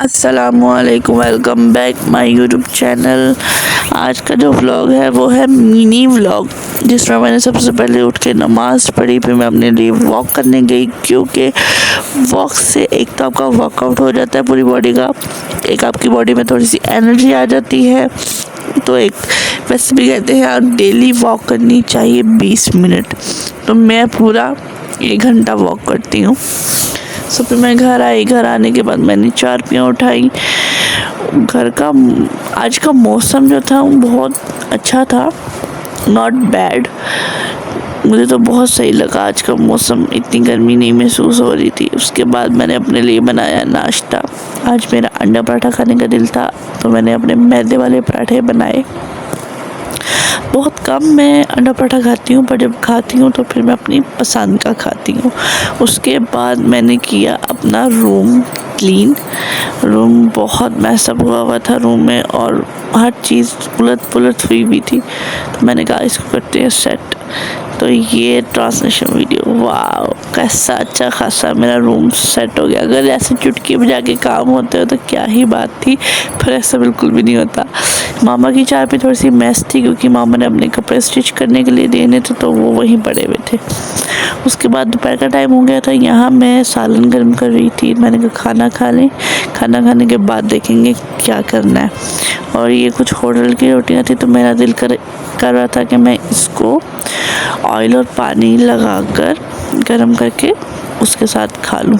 अस्सलामुअलैकुम, welcome back my YouTube channel. आज का जो व्लॉग है वो है मिनी व्लॉग, जिसमें मैंने सबसे पहले उठ के नमाज़ पढ़ी, फिर मैं अपने लिए वॉक करने गई, क्योंकि वॉक से एक तो आपका वर्कआउट हो जाता है पूरी बॉडी का, एक आपकी बॉडी में थोड़ी सी एनर्जी आ जाती है। तो एक वैसे भी कहते हैं आप डेली वॉक करनी चाहिए 20 मिनट, तो मैं पूरा 1 घंटा वॉक करती हूँ। सो फिर मैं घर आई, घर आने के बाद मैंने चारपियाँ उठाई। घर का आज का मौसम जो था वो बहुत अच्छा था, नॉट बैड। मुझे तो बहुत सही लगा आज का मौसम, इतनी गर्मी नहीं महसूस हो रही थी। उसके बाद मैंने अपने लिए बनाया नाश्ता। आज मेरा अंडा पराठा खाने का दिल था, तो मैंने अपने मैदे वाले पराठे बनाए। बहुत कम मैं अंडा पराठा खाती हूँ, पर जब खाती हूँ तो फिर मैं अपनी पसंद का खाती हूँ। उसके बाद मैंने किया अपना रूम क्लीन। रूम बहुत मैसअप हुआ था रूम में, और हर चीज़ उलट पुलट हुई थी। तो मैंने कहा इसको करते हैं सेट। तो ये ट्रांसलेशन वीडियो, वाह कैसा अच्छा खासा मेरा रूम सेट हो गया। अगर ऐसे चुटकी बजा के काम होते हो तो क्या ही बात थी, पर ऐसा बिल्कुल भी नहीं होता। मामा की चाय पे थोड़ी सी मैस थी, क्योंकि मामा ने अपने कपड़े स्टिच करने के लिए देने थे, तो वो वहीं पड़े हुए थे। उसके बाद दोपहर का टाइम हो गया था। यहाँ मैं सालन गर्म कर रही थी। मैंने कहा खाना खा लें, खाना खाने के बाद देखेंगे क्या करना है। और ये कुछ होटल की रोटियाँ थी, तो मेरा दिल कर रहा था कि मैं इसको ऑयल और पानी लगाकर गर्म करके उसके साथ खा लूँ।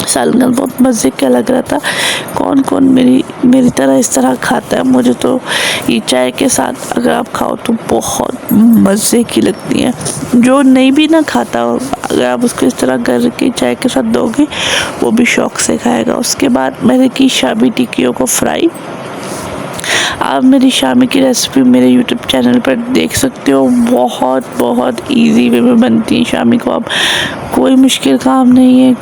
सालन गर्म बहुत मज़े का लग रहा था। कौन कौन मेरी तरह इस तरह खाता है। मुझे तो ये चाय के साथ अगर आप खाओ तो बहुत मज़े की लगती है। जो नहीं भी ना खाता हो, अगर आप उसको इस तरह करके चाय के साथ दोगे, वो भी शौक़ से खाएगा। उसके बाद मैंने की शामी टिक्कियों को फ्राई। आप मेरी शामी की रेसिपी मेरे यूट्यूब चैनल पर देख सकते हो। बहुत इजी वे में बनती है शामी को। आप कोई मुश्किल काम नहीं है,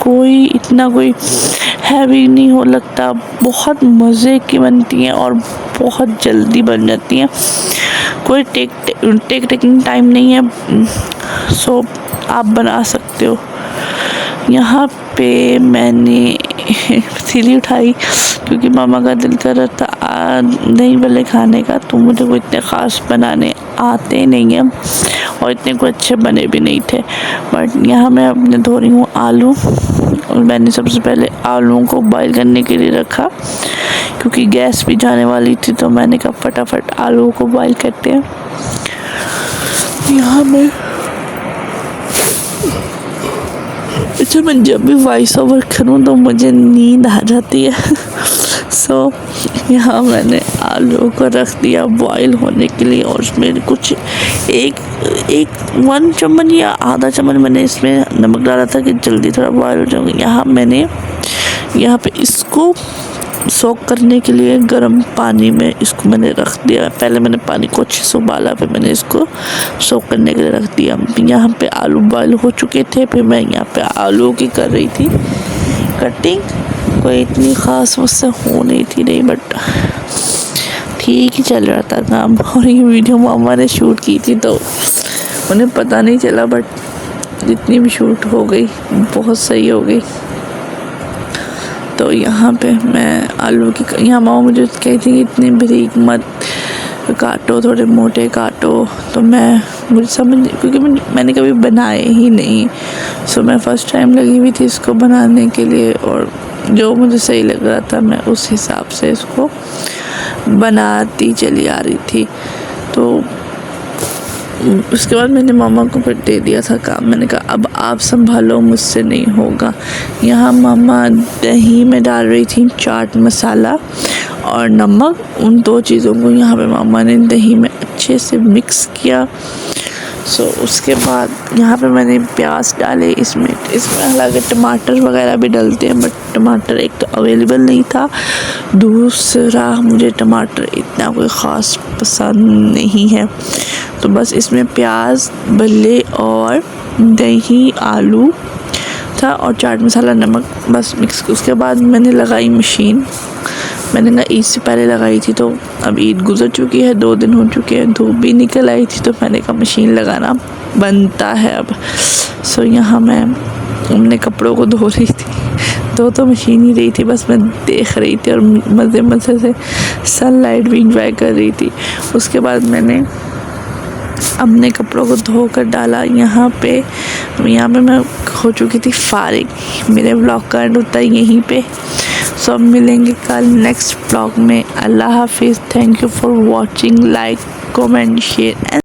कोई इतना कोई हैवी नहीं हो लगता। बहुत मज़े की बनती हैं और बहुत जल्दी बन जाती हैं। कोई टेकिंग टाइम नहीं है, सो आप बना सकते हो। यहाँ पे मैंने सिली उठाई, क्योंकि मामा का दिल कर रहा था दही भल्ले खाने का। तो मुझे कोई इतने ख़ास बनाने आते नहीं हैं, और इतने कोई अच्छे बने भी नहीं थे। बट यहाँ मैं अपने धो रही हूँ आलू, और मैंने सबसे पहले आलूओं को बॉईल करने के लिए रखा, क्योंकि गैस भी जाने वाली थी। तो मैंने कहा फटाफट आलूओं को बॉईल करते हैं। यहाँ मैं अच्छा, मैं जब भी वॉइस ओवर करूँ तो मुझे नींद आ जाती है। सो यहाँ मैंने आलू को रख दिया बॉईल होने के लिए, और उसमें कुछ एक 1 चम्मच या आधा चम्मच मैंने इसमें नमक डाला था कि जल्दी थोड़ा बॉईल हो जाएगा। यहाँ पे इसको सोक करने के लिए गर्म पानी में इसको मैंने रख दिया। पहले मैंने पानी को अच्छे से उबाला, फिर मैंने इसको सोक करने के लिए रख दिया। यहाँ पे आलू बॉईल हो चुके थे, फिर मैं यहाँ पे आलू की कर रही थी कटिंग। कोई इतनी ख़ास मुझसे हो नहीं थी, नहीं, बट ठीक ही चल रहा था काम। और ये वीडियो मामा ने शूट की थी, तो उन्हें पता नहीं चला, बट जितनी भी शूट हो गई बहुत सही हो गई। तो यहाँ पे मैं आलू की, यहाँ मामा मुझे कही थी इतने बारीक मत काटो, थोड़े मोटे काटो। तो मुझे समझ, क्योंकि मैंने कभी बनाए ही नहीं, सो मैं फ़र्स्ट टाइम लगी हुई थी इसको बनाने के लिए, और जो मुझे सही लग रहा था मैं उस हिसाब से इसको बनाती चली आ रही थी। तो उसके बाद मैंने मामा को फिर दे दिया था काम। मैंने कहा अब आप संभालो, मुझसे नहीं होगा। यहाँ मामा दही में डाल रही थी चाट मसाला और नमक। उन 2 चीज़ों को यहाँ पे मामा ने दही में अच्छे से मिक्स किया। सो उसके बाद यहाँ पे मैंने प्याज डाले इसमें हालांकि टमाटर वगैरह भी डलते हैं, बट टमाटर एक तो अवेलेबल नहीं था, दूसरा मुझे टमाटर इतना कोई ख़ास पसंद नहीं है। तो बस इसमें प्याज, भल्ले और दही, आलू था, और चाट मसाला, नमक, बस मिक्स। उसके बाद मैंने लगाई मशीन। मैंने कहा ईद से पहले लगाई थी, तो अब ईद गुजर चुकी है, 2 दिन हो चुके हैं, धूप भी निकल आई थी, तो मैंने कहा मशीन लगाना बनता है अब। सो यहाँ मैं अपने कपड़ों को धो रही थी। धो तो मशीन ही रही थी, बस मैं देख रही थी और मज़े से सनलाइट भी इंजॉय कर रही थी। उसके बाद मैंने अपने कपड़ों को धोकर डाला यहाँ पे मैं हो चुकी थी फारिग। मेरे व्लॉग का एंड होता है यहीं पे। सो अब मिलेंगे कल नेक्स्ट व्लॉग में। अल्लाह हाफिज़। Thank you for watching. Like, comment, share and